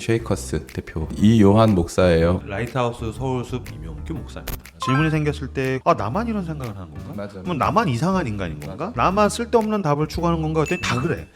쉐이커스 대표 이요한 목사예요. 라이트하우스 서울숲 이명규 목사입니다. 질문이 생겼을 때 나만 이런 생각을 하는 건가? 맞아. 그럼 나만 이상한 인간인 건가? 나만 쓸데없는 답을 추구하는 건가? 그랬더니 다 그래.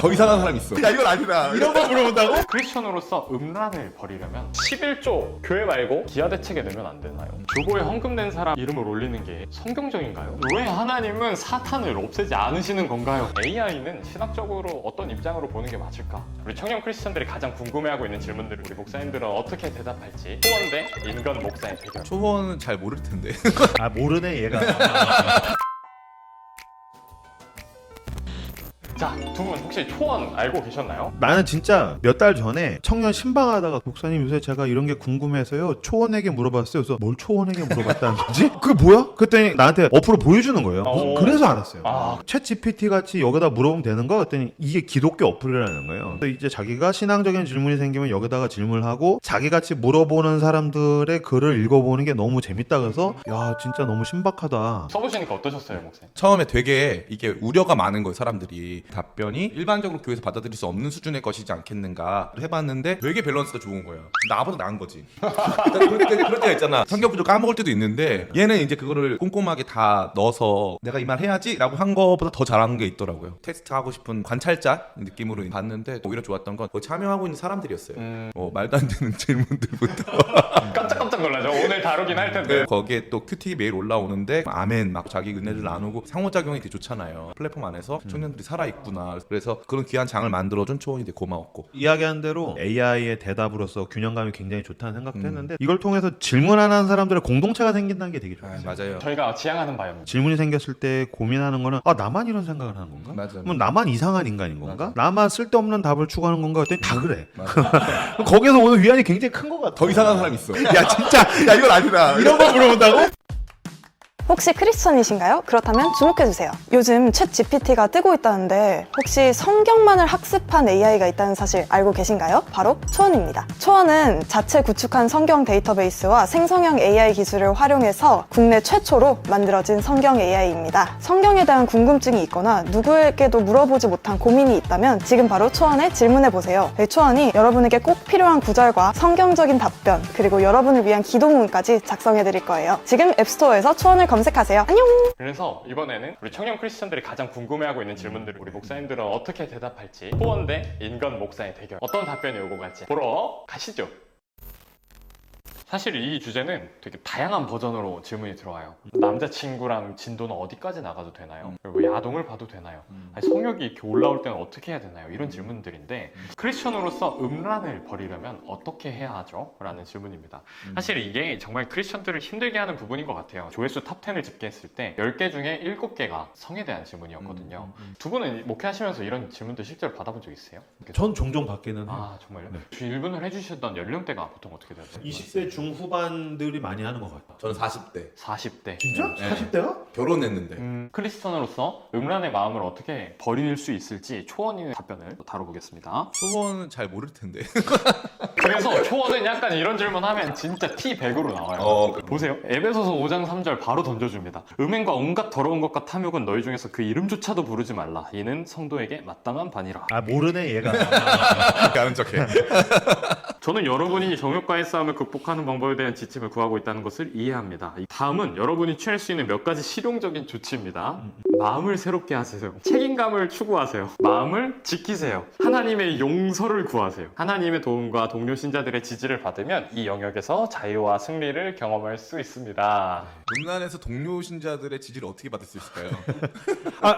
더 이상한 사람 있어. 야 이건 아니다. 이런 거 물어본다고? 크리스천으로서 음란을 버리려면 11조 교회 말고 기아 대책에 넣으면 안 되나요? 주보에 헌금 낸 사람 이름을 올리는 게 성경적인가요? 왜 하나님은 사탄을 없애지 않으시는 건가요? AI는 신학적으로 어떤 입장으로 보는 게 맞을까? 우리 청년 크리스천들이 가장 궁금해하고 있는 질문들을 우리 목사님들은 어떻게 대답할지 초원 대 인간 목사의 대결. 초원은 잘 모를 텐데. 모르네 얘가. 자, 두 분 혹시 초원 알고 계셨나요? 나는 진짜 몇 달 전에 청년 신방하다가 목사님 요새 제가 이런 게 궁금해서요 초원에게 물어봤어요. 그래서 뭘 초원에게 물어봤다는 거지? 그게 뭐야? 그랬더니 나한테 어플을 보여주는 거예요. 그래서 알았어요. 챗 GPT 같이 여기다 물어보면 되는 거? 그랬더니 이게 기독교 어플이라는 거예요. 그래서 이제 자기가 신앙적인 질문이 생기면 여기다가 질문을 하고 자기같이 물어보는 사람들의 글을 읽어보는 게 너무 재밌다 그래서 야 진짜 너무 신박하다. 써보시니까 어떠셨어요, 목사님? 처음에 되게 이게 우려가 많은 거예요. 사람들이 답변이 일반적으로 교회에서 받아들일 수 없는 수준의 것이지 않겠는가 해봤는데 되게 밸런스가 좋은 거예요. 나보다 나은 거지. 그럴 때가 있잖아. 성경 구절 까먹을 때도 있는데 얘는 이제 그거를 꼼꼼하게 다 넣어서 내가 이 말 해야지라고 한 거보다 더 잘하는 게 있더라고요. 테스트하고 싶은 관찰자 느낌으로 봤는데 오히려 좋았던 건 거기 참여하고 있는 사람들이었어요. 말도 안 되는 질문들부터 깜짝깜짝 놀라죠. 오늘 다루긴 할 텐데. 거기에 또 큐티 메일 올라오는데 아멘 막 자기 은혜를 나누고 상호작용이 되게 좋잖아요. 플랫폼 안에서 청년들이 살아있구나. 그래서 그런 귀한 장을 만들어준 초원이 되게 고마웠고 이야기한 대로 AI의 대답으로서 균형감이 굉장히 좋다는 생각도 했는데 이걸 통해서 질문하는 사람들의 공동체가 생긴다는 게 되게 좋아요. 맞아요. 저희가 지향하는 바입니다. 질문이 생겼을 때 고민하는 거는 나만 이런 생각을 하는 건가? 맞아. 그럼 나만 이상한 인간인 건가? 나만 쓸데없는 답을 추구하는 건가? 그랬더니 다 그래. 맞아. 거기서 오는 위안이 굉장히 큰 것 같아. 더 이상한 사람 있어. 야 진짜 야 이건 아니다. 이런 거 물어본다고? 혹시 크리스천이신가요? 그렇다면 주목해주세요. 요즘 챗 GPT가 뜨고 있다는데 혹시 성경만을 학습한 AI가 있다는 사실 알고 계신가요? 바로 초원입니다. 초원은 자체 구축한 성경 데이터베이스와 생성형 AI 기술을 활용해서 국내 최초로 만들어진 성경 AI입니다. 성경에 대한 궁금증이 있거나 누구에게도 물어보지 못한 고민이 있다면 지금 바로 초원에 질문해보세요. 초원이 여러분에게 꼭 필요한 구절과 성경적인 답변 그리고 여러분을 위한 기도문까지 작성해드릴 거예요. 지금 앱스토어에서 초원을 검색하세요. 안녕! 그래서 이번에는 우리 청년 크리스천들이 가장 궁금해하고 있는 질문들을 우리 목사님들은 어떻게 대답할지 초원 대 인간 목사의 대결 어떤 답변이 오고 갈지 보러 가시죠. 사실 이 주제는 되게 다양한 버전으로 질문이 들어와요. 남자친구랑 진도는 어디까지 나가도 되나요? 그리고 야동을 봐도 되나요? 아니, 성욕이 이렇게 올라올 때는 어떻게 해야 되나요? 이런 질문들인데 크리스천으로서 음란을 버리려면 어떻게 해야 하죠? 라는 질문입니다. 사실 이게 정말 크리스천들을 힘들게 하는 부분인 것 같아요. 조회수 탑10을 집계했을 때 10개 중에 7개가 성에 대한 질문이었거든요. 두 분은 목회하시면서 이런 질문들 실제로 받아본 적 있어요? 전 종종 받기는 해요. 아 정말요? 질문을 해주셨던 연령대가 보통 어떻게 되세요? 20세 중후반들이 많이 하는 것 같아요. 저는 40대 40대. 진짜? 네. 40대가? 결혼했는데 크리스천으로서 음란의 마음을 어떻게 버릴 수 있을지 초원의 답변을 다뤄보겠습니다. 초원은 잘 모를 텐데. 그래서 초원은 약간 이런 질문하면 진짜 T100으로 나와요. 보세요. 에베소서 5장 3절 바로 던져줍니다. 음행과 온갖 더러운 것과 탐욕은 너희 중에서 그 이름조차도 부르지 말라. 이는 성도에게 마땅한 바니라. 모르네 얘가. 아는 척해. 저는 여러분이 정욕과의 싸움을 극복하는 방법에 대한 지침을 구하고 있다는 것을 이해합니다. 다음은 여러분이 취할 수 있는 몇 가지 실용적인 조치입니다. 마음을 새롭게 하세요. 책임감을 추구하세요. 마음을 지키세요. 하나님의 용서를 구하세요. 하나님의 도움과 동료 신자들의 지지를 받으면 이 영역에서 자유와 승리를 경험할 수 있습니다. 음란에서 동료 신자들의 지지를 어떻게 받을 수 있을까요?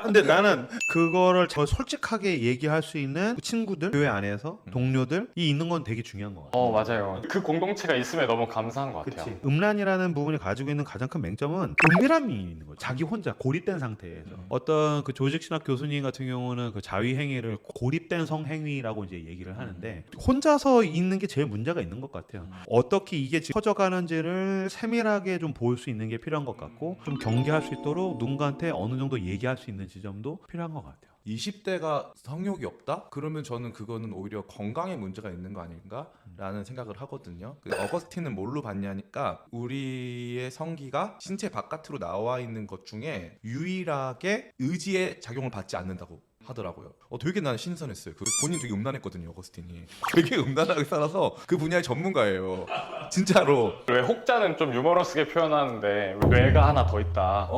근데 나는 그거를 더 솔직하게 얘기할 수 있는 친구들, 교회 안에서 동료들이 있는 건 되게 중요한 것 같아요. 맞아요. 그 공동체가 있으면 너무 감사한 것 같아요. 그치. 음란이라는 부분이 가지고 있는 가장 큰 맹점은 은밀함이 있는 거죠. 자기 혼자 고립된 상태에서 어떤 그 조직신학 교수님 같은 경우는 그 자위 행위를 고립된 성행위라고 이제 얘기를 하는데 혼자서 있는 게 제일 문제가 있는 것 같아요. 어떻게 이게 지금 커져가는지를 세밀하게 좀 볼 수 있는 게 필요한 것 같고 좀 경계할 수 있도록 누군가한테 어느 정도 얘기할 수 있는 지점도 필요한 것 같아요. 20대가 성욕이 없다? 그러면 저는 그거는 오히려 건강에 문제가 있는 거 아닌가라는 생각을 하거든요. 어거스틴은 뭘로 봤냐니까 우리의 성기가 신체 바깥으로 나와 있는 것 중에 유일하게 의지의 작용을 받지 않는다고 하더라고요. 되게 나는 신선했어요. 본인 되게 음란했거든요, 어거스틴이. 되게 음란하게 살아서 그 분야의 전문가예요. 진짜로. 왜 혹자는 좀 유머러스하게 표현하는데 뇌가 하나 더 있다.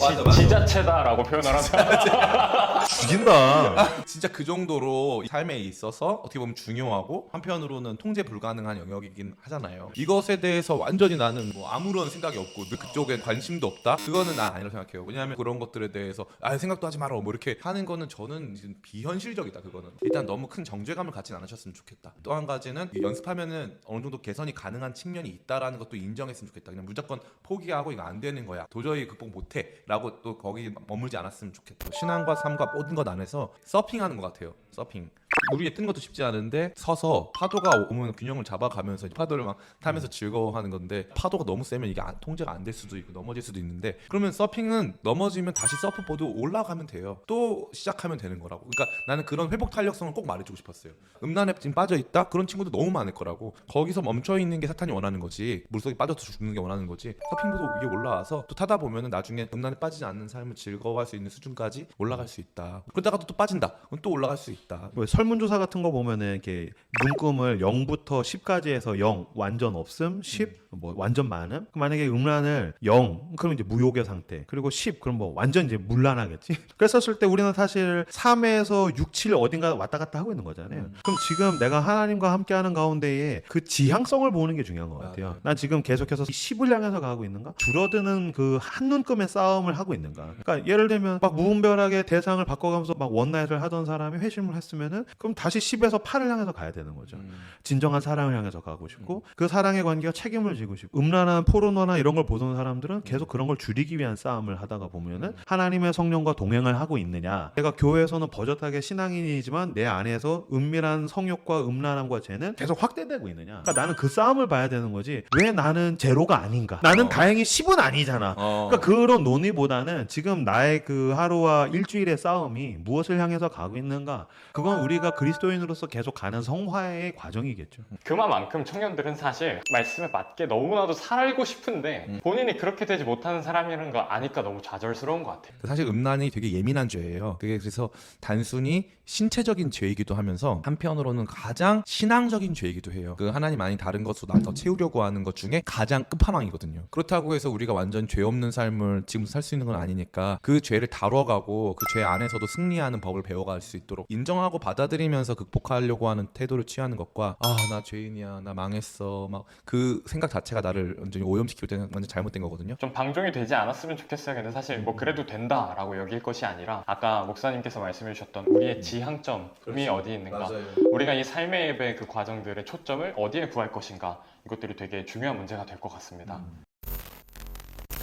맞아. 지자체다라고 표현을 하잖아. 죽인다. 진짜 그 정도로 삶에 있어서 어떻게 보면 중요하고 한편으로는 통제 불가능한 영역이긴 하잖아요. 이것에 대해서 완전히 나는 뭐 아무런 생각이 없고 그쪽엔 관심도 없다? 그거는 난 아니라고 생각해요. 왜냐하면 그런 것들에 대해서 생각도 하지 마라 뭐 이렇게 하는 거는 저는 비현실적이다. 그거는 일단 너무 큰 정죄감을 갖진 않으셨으면 좋겠다. 또 한 가지는 연습하면은 어느 정도 개선이 가능한 측면이 있다라는 것도 인정했으면 좋겠다. 그냥 무조건 포기하고 이거 안 되는 거야, 도저히 극복 못해 라고 또 거기 머물지 않았으면 좋겠다. 신앙과 삶과 모든 것 안에서 서핑하는 것 같아요. 서핑. 물 위에 뜨는 것도 쉽지 않은데 서서 파도가 오면 균형을 잡아가면서 파도를 막 타면서 즐거워하는 건데, 파도가 너무 세면 이게 통제가 안 될 수도 있고 넘어질 수도 있는데, 그러면 서핑은 넘어지면 다시 서프보드 올라가면 돼요. 또 시작하면 되는 거라고. 그러니까 나는 그런 회복 탄력성을 꼭 말해주고 싶었어요. 음란에 지금 빠져있다? 그런 친구도 너무 많을 거라고. 거기서 멈춰있는 게 사탄이 원하는 거지, 물속에 빠져서 죽는 게 원하는 거지. 서핑보드 위에 올라와서 또 타다 보면은 나중에 음란에 빠지지 않는 삶을 즐거워할 수 있는 수준까지 올라갈 수 있다. 그러다가 또 빠진다, 그럼 또 올라갈 수 있다. 왜 설문조사 같은 거 보면은 이렇게 눈금을 0부터 10까지 해서 0 완전 없음, 10 뭐 완전 많음. 만약에 음란을 0 그럼 이제 무욕의 상태, 그리고 10 그럼 뭐 완전 이제 문란하겠지. 그랬었을 때 우리는 사실 3에서 6, 7 어딘가 왔다 갔다 하고 있는 거잖아요. 그럼 지금 내가 하나님과 함께하는 가운데에 그 지향성을 보는 게 중요한 것 같아요. 난 지금 계속해서 10을 향해서 가고 있는가? 줄어드는 그 한눈금의 싸움을 하고 있는가? 그러니까 예를 들면 막 무분별하게 대상을 바꿔가면서 막 원나잇을 하던 사람이 회심을 했으면은 그럼 다시 10에서 8을 향해서 가야 되는 거죠. 진정한 사랑을 향해서 가고 싶고 그 사랑의 관계가 책임을 지고 싶고, 음란한 포르노나 이런 걸 보던 사람들은 계속 그런 걸 줄이기 위한 싸움을 하다가 보면은 하나님의 성령과 동행을 하고 있느냐. 내가 교회에서는 버젓하게 신앙인이지만 내 안에서 은밀한 성욕과 음란함과 죄는 계속 확대되고 있느냐. 그러니까 나는 그 싸움을 봐야 되는 거지. 왜 나는 제로가 아닌가? 나는 다행히 10은 아니잖아. 그러니까 그런 논의보다는 지금 나의 그 하루와 일주일의 싸움이 무엇을 향해서 가고 있는가? 그건 우리가 그리스도인으로서 계속 가는 성화의 과정이겠죠. 그만큼 청년들은 사실 말씀에 맞게 너무나도 살고 싶은데 본인이 그렇게 되지 못하는 사람이라는 거 아니까 너무 좌절스러운 것 같아요. 사실 음란이 되게 예민한 죄예요. 그게 그래서 단순히 신체적인 죄이기도 하면서 한편으로는 가장 신앙적인 죄이기도 해요. 그 하나님 아닌 다른 것으로 나 더 채우려고 하는 것 중에 가장 끝판왕이거든요. 그렇다고 해서 우리가 완전 죄 없는 삶을 지금 살 수 있는 건 아니니까 그 죄를 다뤄가고 그 죄 안에서도 승리하는 법을 배워갈 수 있도록 인정하고 받아들이면서 극복하려고 하는 태도를 취하는 것과 나 죄인이야, 나 망했어, 막 그 생각 자체가 나를 완전히 오염시킬 때는 완전 잘못된 거거든요. 좀 방종이 되지 않았으면 좋겠어요. 근데 사실 뭐 그래도 된다라고 여길 것이 아니라 아까 목사님께서 말씀해 주셨던 우리의 지향점이 어디에 있는가, 맞아요. 우리가 이 삶의 예배 그 과정들의 초점을 어디에 구할 것인가, 이것들이 되게 중요한 문제가 될 것 같습니다.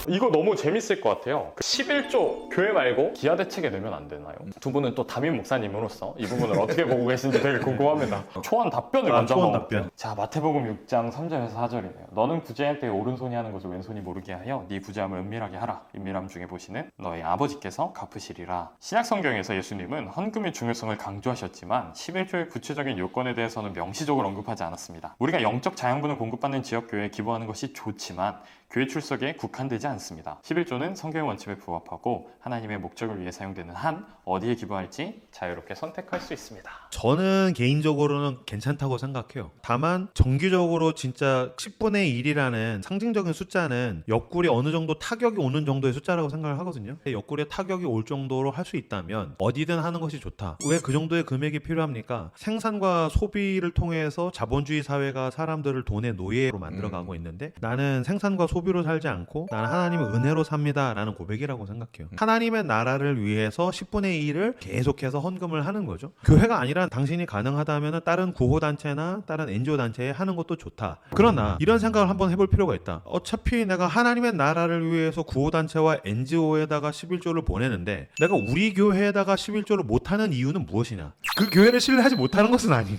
이거 너무 재밌을 것 같아요. 11조 교회 말고 기아 대책에 넣으면 안 되나요? 두 분은 또 담임 목사님으로서 이 부분을 어떻게 보고 계신지 되게 궁금합니다. 초안 답변을 먼저 초안 한번 답변. 볼게요. 자, 마태복음 6장 3절에서 4절이네요. 너는 부재할 때 오른손이 하는 것을 왼손이 모르게 하여 네 부재함을 은밀하게 하라. 은밀함 중에 보시는 너의 아버지께서 갚으시리라. 신약 성경에서 예수님은 헌금의 중요성을 강조하셨지만 11조의 구체적인 요건에 대해서는 명시적으로 언급하지 않았습니다. 우리가 영적 자양분을 공급받는 지역 교회에 기부하는 것이 좋지만 교회 출석에 국한되지 않습니다. 11조는 성경의 원칙에 부합하고 하나님의 목적을 위해 사용되는 한 어디에 기부할지 자유롭게 선택할 수 있습니다. 저는 개인적으로는 괜찮다고 생각해요. 다만 정기적으로 진짜 10분의 1이라는 상징적인 숫자는 옆구리 어느 정도 타격이 오는 정도의 숫자라고 생각을 하거든요. 옆구리에 타격이 올 정도로 할 수 있다면 어디든 하는 것이 좋다. 왜 그 정도의 금액이 필요합니까? 생산과 소비를 통해서 자본주의 사회가 사람들을 돈의 노예로 만들어가고 있는데, 나는 생산과 소비로 살지 않고 나는 하나님의 은혜로 삽니다 라는 고백이라고 생각해요. 하나님의 나라를 위해서 10분의 1을 계속해서 헌금을 하는 거죠. 교회가 아니라 당신이 가능하다면 다른 구호단체나 다른 NGO단체에 하는 것도 좋다. 그러나 이런 생각을 한번 해볼 필요가 있다. 어차피 내가 하나님의 나라를 위해서 구호단체와 NGO에다가 11조를 보내는데 내가 우리 교회에다가 11조를 못하는 이유는 무엇이냐? 그 교회를 신뢰하지 못하는 것은 아니냐.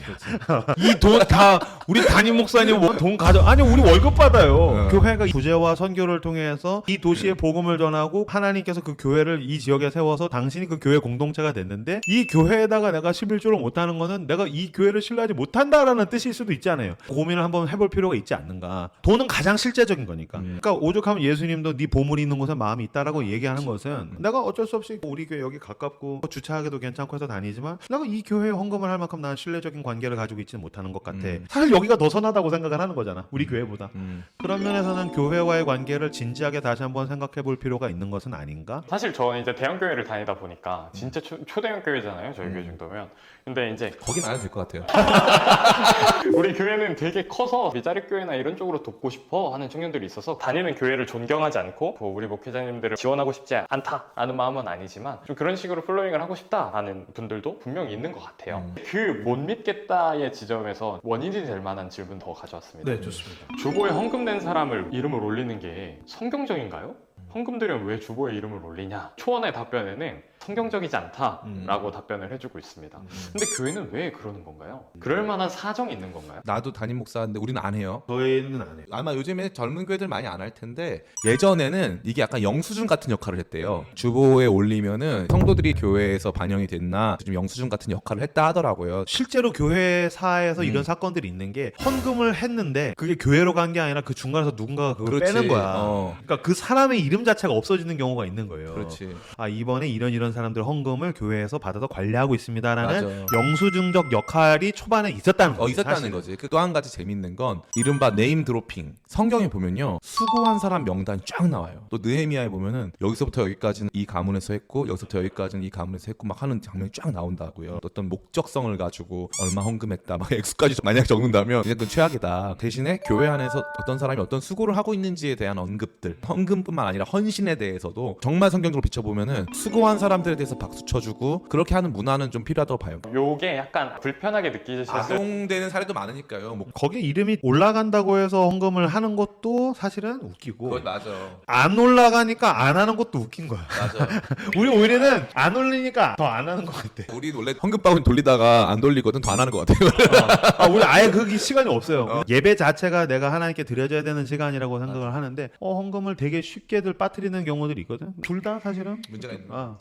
이 돈 다 우리 담임 목사님 뭐 돈 가져 아니 우리 월급 받아요. 어. 교회가 구제와 선교를 통해서 이 도시에 복음을 전하고 하나님께서 그 교회를 이 지역에 세워서 당신이 그 교회 공동체가 됐는데 이 교회에다가 내가 11조를 못하는 거는 내가 이 교회를 신뢰하지 못한다라는 뜻일 수도 있잖아요. 고민을 한번 해볼 필요가 있지 않는가. 돈은 가장 실제적인 거니까. 그러니까 오죽하면 예수님도 네 보물이 있는 곳에 마음이 있다라고 얘기하는 것은 내가 어쩔 수 없이 우리 교회 여기 가깝고 주차하기도 괜찮고 해서 다니지만 내가 이 교회에 헌금을 할 만큼 난 신뢰적인 관계를 가지고 있지는 못하는 것 같아. 사실 여기가 더 선하다고 생각을 하는 거잖아. 우리 교회보다. 그런 면에서는 교회와의 관계를 진지하게 다시 한번 생각해 볼 필요가 있는 것은 아닌가? 사실 저는 이제 대형 교회를 다니다 보니까 진짜 초대형 교회잖아요. 저희 교회 정도면. 근데 이제 거긴 안 해도 될 것 같아요. 우리 교회는 되게 커서 미자립 교회나 이런 쪽으로 돕고 싶어 하는 청년들이 있어서 다니는 교회를 존경하지 않고 뭐 우리 목회자님들을 지원하고 싶지 않다라는 마음은 아니지만 좀 그런 식으로 플로잉을 하고 싶다라는 분들도 분명히 있는 것 같아요. 그 못 믿겠다의 지점에서 원인이 될 만한 질문 더 가져왔습니다. 네, 좋습니다. 주보에 헌금 낸 사람을 이름을 올리는 게 성경적인가요? 헌금 들여면 왜 주보에 이름을 올리냐? 초원의 답변에는 성경적이지 않다라고 답변을 해주고 있습니다. 근데 교회는 왜 그러는 건가요? 그럴 만한 사정이 있는 건가요? 나도 담임 목사인데 우리는 안 해요. 저희는 안 해요. 아마 요즘에 젊은 교회들 많이 안 할 텐데 예전에는 이게 약간 영수증 같은 역할을 했대요. 주보에 올리면은 성도들이 교회에서 반영이 됐나 좀 영수증 같은 역할을 했다 하더라고요. 실제로 교회사에서 이런 사건들이 있는 게 헌금을 했는데 그게 교회로 간 게 아니라 그 중간에서 누군가가 그걸 그렇지. 빼는 거야. 어. 그러니까 그 사람의 이름 자체가 없어지는 경우가 있는 거예요. 그렇지. 아 이번에 이런 사람들 헌금을 교회에서 받아서 관리하고 있습니다라는 맞아. 영수증적 역할이 초반에 있었다는 거죠. 있었다는 사실은. 거지. 그 또 한 가지 재밌는 건 이른바 네임 드로핑. 성경에 보면요 수고한 사람 명단이 쫙 나와요. 또 느헤미야에 보면은 여기서부터 여기까지는 이 가문에서 했고 여기서부터 여기까지는 이 가문에서 했고 막 하는 장면이 쫙 나온다고요. 어떤 목적성을 가지고 얼마 헌금했다 막 액수까지 만약 적는다면 이제 그건 최악이다. 대신에 교회 안에서 어떤 사람이 어떤 수고를 하고 있는지에 대한 언급들, 헌금뿐만 아니라 헌신에 대해서도 정말 성경적으로 비춰보면은 수고한 사람들에 대해서 박수 쳐주고 그렇게 하는 문화는 좀 필요하다고 봐요. 요게 약간 불편하게 느끼셨을 악용되는 사례도 많으니까요. 뭐 거기에 이름이 올라간다고 해서 헌금을 하는 것도 사실은 웃기고 그거 맞아. 안 올라가니까 안 하는 것도 웃긴 거야. 맞아. 우리 오히려는 안 올리니까 더 안 하는 것 같아. 우리 원래 헌금바구니 돌리다가 안 돌리거든 더 안 하는 것 같아요. 우리 아예 그 시간이 없어요. 예배 자체가 내가 하나님께 드려져야 되는 시간이라고 생각을 하는데 헌금을 되게 쉽게들 빠뜨리는 경우들이 있거든. 둘 다 사실은 문제가 있는 거야.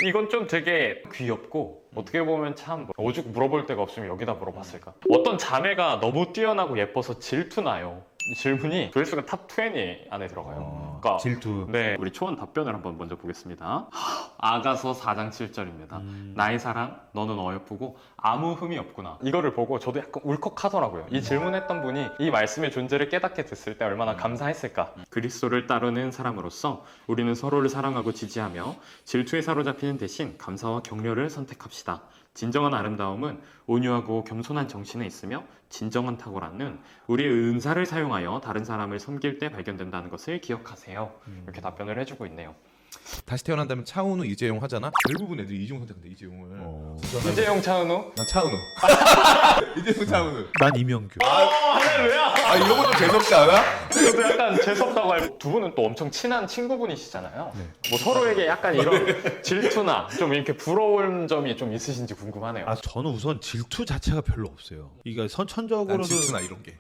이건 좀 되게 귀엽고 어떻게 보면 참 오죽 물어볼 데가 없으면 여기다 물어봤을까. 어떤 자매가 너무 뛰어나고 예뻐서 질투나요. 이 질문이 조회수가 탑 20 안에 들어가요. 그러니까 질투. 네, 우리 초원 답변을 한번 먼저 보겠습니다. 아가서 4장 7절입니다. 나의 사랑, 너는 어여쁘고 아무 흠이 없구나. 이거를 보고 저도 약간 울컥하더라고요. 이 질문했던 분이 이 말씀의 존재를 깨닫게 됐을 때 얼마나 감사했을까. 그리스도를 따르는 사람으로서 우리는 서로를 사랑하고 지지하며 질투에 사로잡히는 대신 감사와 격려를 선택합시다. 진정한 아름다움은 온유하고 겸손한 정신에 있으며 진정한 탁월함은 우리의 은사를 사용하여 다른 사람을 섬길 때 발견된다는 것을 기억하세요. 이렇게 답변을 해주고 있네요. 다시 태어난다면 차은우, 이재용 하잖아. 대부분 애들이 이재용 선택한대. 이재용을. 이재용 차은우? 난 차은우. 이재용 차은우. 난 이명규. 할렐루야! 아 이런 거 좀 재수없지 않아? 저도 약간 재수없다고 알고 두 분은 또 엄청 친한 친구분이시잖아요. 뭐 서로에게 약간 이런 질투나 좀 이렇게 부러운 점이 좀 있으신지 궁금하네요. 아 저는 우선 질투 자체가 별로 없어요. 이거 난 선천적으로도 질투나 이런 게.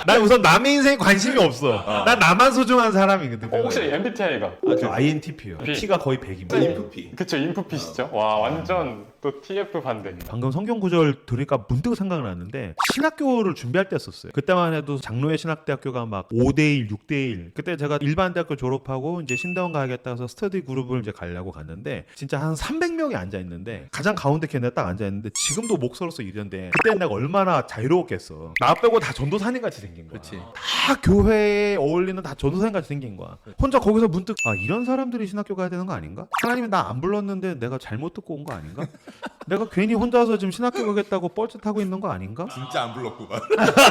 난 우선 남의 인생에 관심이 없어. 난 나만 소중한 사람이거든. 혹시 MBTI가? 저 INTP요. P. T가 거의 100입니다. 인프피. 그쵸, 인프피시죠? 와, 완전 또 TF 반대. 방금 성경 구절 들으니까 문득 생각나는데 신학교를 준비할 때 썼어요. 그때만 해도 장로회 신학대학교가 막 5대1, 6대1. 그때 제가 일반 대학교 졸업하고 이제 신대원 가야겠다 해서 스터디 그룹을 이제 가려고 갔는데 진짜 한 300명이 앉아 있는데 가장 가운데 걔 내가 딱 앉아 있는데 지금도 목서로서 이런데 그때 내가 얼마나 자유로웠겠어. 나 빼고 다 전도사님 같이 생긴 거야. 그렇지. 다 교회에 어울리는 다 전도사님 같이 생긴 거야. 혼자 거기서 문득 아 이런 사람들이 신학교 가야 되는 거 아닌가? 하나님이 나 안 불렀는데 내가 잘못 듣고 온 거 아닌가? 내가 괜히 혼자서 지금 신학교 가겠다고 뻘짓하고 있는 거 아닌가? 진짜 안 불렀구만.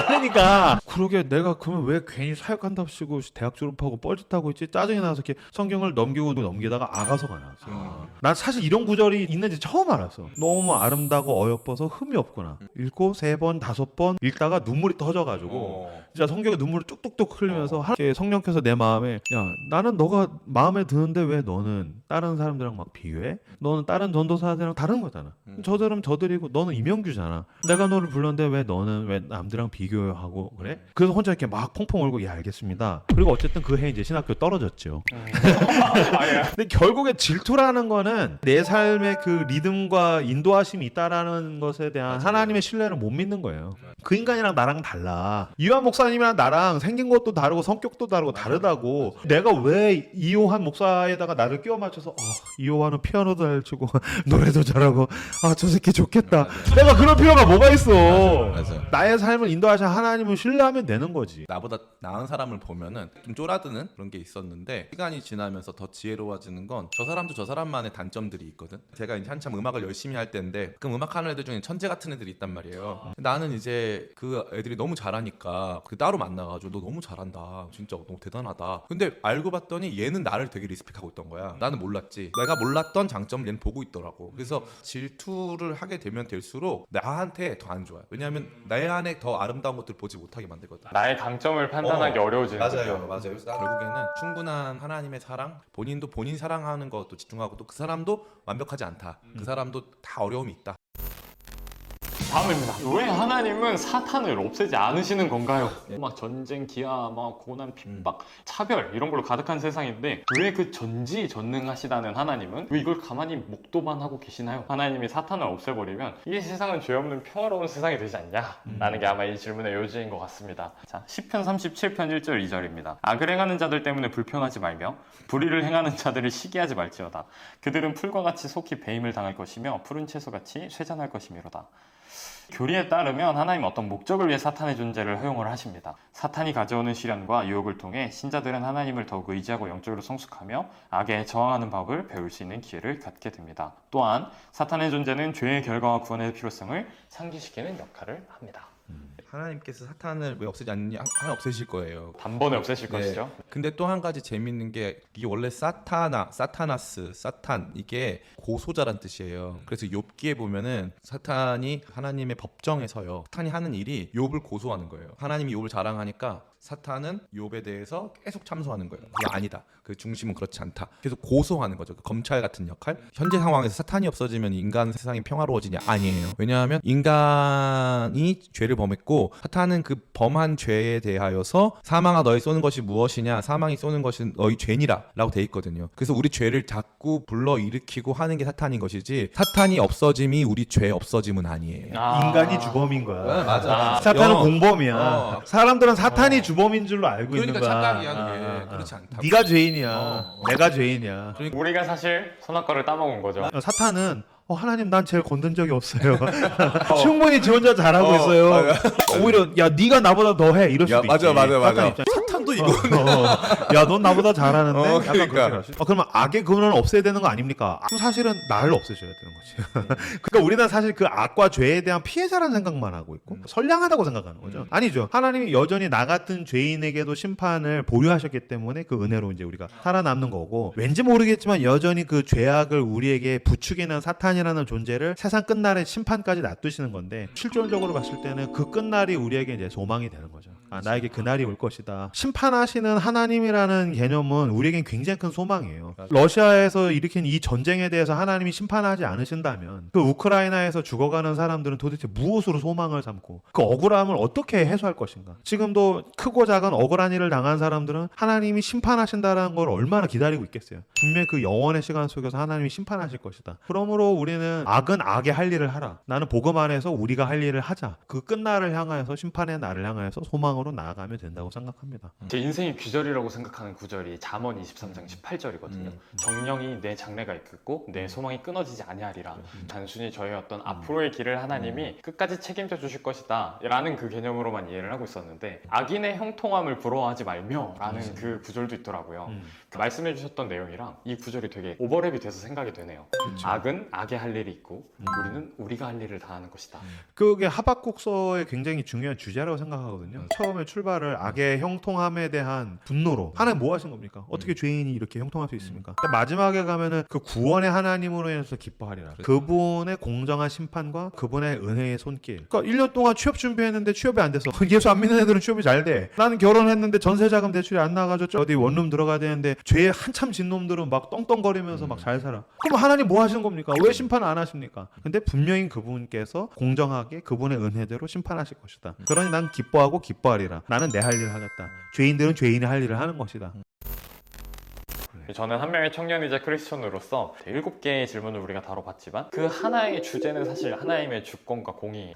그러니까 그러게 내가 그러면 왜 괜히 사역한답시고 대학 졸업하고 뻘짓하고 있지? 짜증이 나서 이렇게 성경을 넘기다가 아가서가 나왔어. 난 사실 이런 구절이 있는지 처음 알았어. 너무 아름다고 어여뻐서 흠이 없구나. 읽고 3번, 5번 읽다가 눈물이 터져가지고 진짜 성경에 눈물을 뚝뚝뚝 흘리면서 이렇게 성령께서 내 마음에 야 나는 너가 마음에 드는데 왜 너는 다른 사람들이랑 막 비교해? 너는 다른 전도사들이랑 다른 거잖아. 저들은 저들이고 너는 이명규잖아. 내가 너를 불렀는데 왜 너는 왜 남들이랑 비교하고 그래? 그래서 혼자 이렇게 막 펑펑 울고 예 알겠습니다. 그리고 어쨌든 그 해 이제 신학교 떨어졌죠. 근데 결국에 질투라는 거는 내 삶의 그 리듬과 인도하심이 있다라는 것에 대한 하나님의 신뢰를 못 믿는 거예요. 그 인간이랑 나랑 달라. 이완 목사님이랑 나랑 생긴 것도 다르고 성격도 다르고 다르다고. 내가 왜 이호한 목사에다가 나를 끼워 맞춰서 이호한은 피아노도 잘 치고 노래도 잘하고 저 새끼 좋겠다. 내가 그럴 필요가 뭐가 있어. 맞아. 나의 삶을 인도하신 하나님을 신뢰하면 되는 거지. 나보다 나은 사람을 보면은 좀 쫄아드는 그런 게 있었는데 시간이 지나면서 더 지혜로워지는 건 저 사람도 저 사람만의 단점들이 있거든. 제가 이제 한참 음악을 열심히 할 때인데 그 음악하는 애들 중에 천재 같은 애들이 있단 말이에요. 나는 이제 그 애들이 너무 잘하니까 그 따로 만나가지고 너 너무 잘한다 진짜 너무 대단하다. 근데 알고 봤더니 얘는 나를 되게 리스펙하고 있던 거야. 나는 몰랐지. 내가 몰랐던 장점을 얘는 보고 있더라고. 그래서 질투를 하게 되면 될수록 나한테 더 안 좋아요. 왜냐하면 내 안에 더 아름다운 것들을 보지 못하게 만들거든. 나의 강점을 판단하기 어려워지는 맞아요. 그래서 결국에는 충분한 하나님의 사랑, 본인도 본인 사랑하는 것도 집중하고 또 그 사람도 완벽하지 않다. 그 사람도 다 어려움이 있다. 다음입니다. 왜 하나님은 사탄을 없애지 않으시는 건가요? 막 전쟁, 기아, 막 고난, 핍박, 차별 이런 걸로 가득한 세상인데 왜 그 전지전능하시다는 하나님은 왜 이걸 가만히 목도만 하고 계시나요? 하나님이 사탄을 없애버리면 이 세상은 죄 없는 평화로운 세상이 되지 않냐? 라는 게 아마 이 질문의 요지인 것 같습니다. 자, 시편 37편 1절 2절입니다. 악을 행하는 자들 때문에 불평하지 말며 불의를 행하는 자들을 시기하지 말지어다. 그들은 풀과 같이 속히 배임을 당할 것이며 푸른 채소같이 쇠잔할 것이미로다. 교리에 따르면 하나님은 어떤 목적을 위해 사탄의 존재를 허용을 하십니다. 사탄이 가져오는 시련과 유혹을 통해 신자들은 하나님을 더욱 의지하고 영적으로 성숙하며 악에 저항하는 법을 배울 수 있는 기회를 갖게 됩니다. 또한 사탄의 존재는 죄의 결과와 구원의 필요성을 상기시키는 역할을 합니다. 하나님께서 사탄을 왜 없애지 않느냐? 하나 없애실 거예요. 단번에 없애실 것이죠. 근데 또 한 가지 재밌는 게 이게 원래 사타나스, 사탄 이게 고소자란 뜻이에요. 그래서 욥기에 보면은 사탄이 하나님의 법정에 서요. 사탄이 하는 일이 욥을 고소하는 거예요. 하나님이 욥을 자랑하니까 사탄은 욥에 대해서 계속 참소하는 거예요. 그게 아니다. 그 중심은 그렇지 않다. 계속 고소하는 거죠. 그 검찰 같은 역할. 현재 상황에서 사탄이 없어지면 인간 세상이 평화로워지냐? 아니에요. 왜냐하면 인간이 죄를 범했고 사탄은 그 범한 죄에 대하여서 사망아 너희 쏘는 것이 무엇이냐? 사망이 쏘는 것은 너희 죄니라 라고 돼 있거든요. 그래서 우리 죄를 자꾸 불러일으키고 하는 게 사탄인 것이지 사탄이 없어짐이 우리 죄 없어짐은 아니에요. 인간이 주범인 거야. 맞아. 사탄은 공범이야. 사람들은 사탄이 주범인 줄로 알고 그러니까 있는 거야. 착각이야 그게. 그렇지 않다. 네가 죄인이야. 내가 죄인이야. 우리가 사실 선악과를 따먹은 거죠. 사탄은 하나님 난 제일 건든 적이 없어요. 충분히 지 혼자 잘하고 있어요. 오히려 야 네가 나보다 더 해 이럴 수도 있지. 맞아. 사탄 입장. 사탄도 이거. 야 넌 나보다 잘하는데. 그러니까. 약간 그렇게 할 수 있어. 그러면 악의 근원을 없애야 되는 거 아닙니까? 그럼 사실은 나를 없애줘야 되는 거지. 그러니까 우리는 사실 그 악과 죄에 대한 피해자라는 생각만 하고 있고 선량하다고 생각하는 거죠. 아니죠. 하나님이 여전히 나 같은 죄인에게도 심판을 보류하셨기 때문에 그 은혜로 이제 우리가 살아남는 거고 왠지 모르겠지만 여전히 그 죄악을 우리에게 부추기는 사탄이라는 존재를 세상 끝날에 심판까지 놔두시는 건데 실존적으로 봤을 때는 그 끝날이 우리에게 이제 소망이 되는 거죠. 나에게 그날이 올 것이다. 심판하시는 하나님이라는 개념은 우리에겐 굉장히 큰 소망이에요. 러시아에서 일으킨 이 전쟁에 대해서 하나님이 심판하지 않으신다면 그 우크라이나에서 죽어가는 사람들은 도대체 무엇으로 소망을 삼고 그 억울함을 어떻게 해소할 것인가. 지금도 크고 작은 억울한 일을 당한 사람들은 하나님이 심판하신다는 걸 얼마나 기다리고 있겠어요. 분명히 그 영원의 시간 속에서 하나님이 심판하실 것이다. 그러므로 우리는 악은 악의 할 일을 하라. 나는 복음 안에서 우리가 할 일을 하자. 그 끝날을 향하여서 심판의 날을 향하여서 소망으로 나아가면 된다고 생각합니다. 제 인생의 귀절이라고 생각하는 구절이 잠언 23장 18절이거든요. 정령이 내 장래가 있겠고 내 소망이 끊어지지 아니하리라. 단순히 저의 어떤 앞으로의 길을 하나님이 끝까지 책임져 주실 것이다 라는 그 개념으로만 이해를 하고 있었는데 악인의 형통함을 부러워하지 말며 라는 그 구절도 있더라고요. 그 말씀해 주셨던 내용이랑 이 구절이 되게 오버랩이 돼서 생각이 되네요. 악은 악의 할 일이 있고 우리는 우리가 할 일을 다 하는 것이다. 그게 하박국서의 굉장히 중요한 주제라고 생각하거든요. 처음에 출발을 악의 형통함에 대한 분노로 하나님 뭐 하신 겁니까? 어떻게 죄인이 이렇게 형통할 수 있습니까? 근데 마지막에 가면은 그 구원의 하나님으로 인해서 기뻐하리라. 그분의 공정한 심판과 그분의 은혜의 손길. 그러니까 1년 동안 취업 준비했는데 취업이 안 돼서 예수 안 믿는 애들은 취업이 잘 돼. 나는 결혼했는데 전세자금 대출이 안 나가지고 어디 원룸 들어가야 되는데 죄 한참 진 놈들은 막 떵떵거리면서 막 잘 살아. 그럼 하나님 뭐 하시는 겁니까? 왜 심판 안 하십니까? 근데 분명히 그분께서 공정하게 그분의 은혜대로 심판하실 것이다. 그러니 난 기뻐하고 기뻐하리라. 나는 내 할 일을 하겠다. 죄인들은 죄인의 할 일을 하는 것이다. 저는 한 명의 청년이자 크리스천으로서 7개의 질문을 우리가 다뤄봤지만 그 하나의 주제는 사실 하나님의 주권과 공의.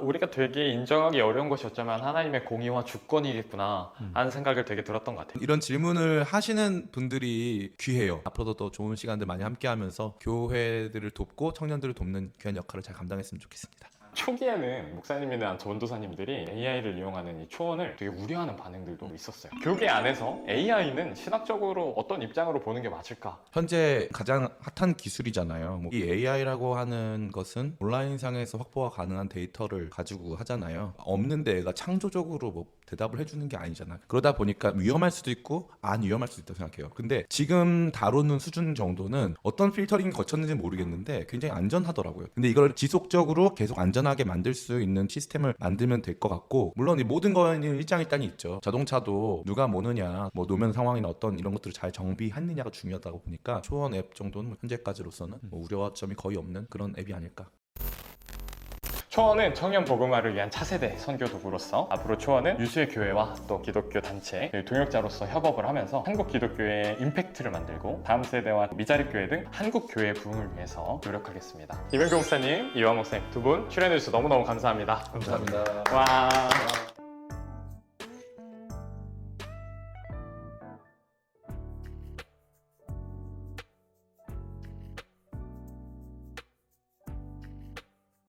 우리가 되게 인정하기 어려운 것이었지만 하나님의 공의와 주권이겠구나 하는 생각을 되게 들었던 것 같아요. 이런 질문을 하시는 분들이 귀해요. 앞으로도 더 좋은 시간들 많이 함께하면서 교회들을 돕고 청년들을 돕는 귀한 역할을 잘 감당했으면 좋겠습니다. 초기에는 목사님이나 전도사님들이 AI를 이용하는 이 초원을 되게 우려하는 반응들도 있었어요. 교계 안에서 AI는 신학적으로 어떤 입장으로 보는 게 맞을까? 현재 가장 핫한 기술이잖아요. 이 AI라고 하는 것은 온라인상에서 확보가 가능한 데이터를 가지고 하잖아요. 없는데 얘가 창조적으로 뭐 대답을 해주는 게 아니잖아. 그러다 보니까 위험할 수도 있고 안 위험할 수도 있다고 생각해요. 근데 지금 다루는 수준 정도는 어떤 필터링이 거쳤는지 모르겠는데 굉장히 안전하더라고요. 근데 이걸 지속적으로 계속 안전하게 만들 수 있는 시스템을 만들면 될 것 같고, 물론 이 모든 거는 일장일단이 있죠. 자동차도 누가 모느냐, 뭐 노면 상황이나 어떤 이런 것들을 잘 정비했느냐가 중요하다고 보니까 초원 앱 정도는 현재까지로서는 뭐 우려와 점이 거의 없는 그런 앱이 아닐까. 초원은 청년 복음화를 위한 차세대 선교 도구로서 앞으로 초원은 유수의 교회와 또 기독교 단체, 동역자로서 협업을 하면서 한국 기독교의 임팩트를 만들고 다음 세대와 미자립 교회 등 한국 교회의 부흥을 위해서 노력하겠습니다. 이병규 목사님, 이완 목사님 두 분 출연해주셔서 너무너무 감사합니다. 감사합니다. 와.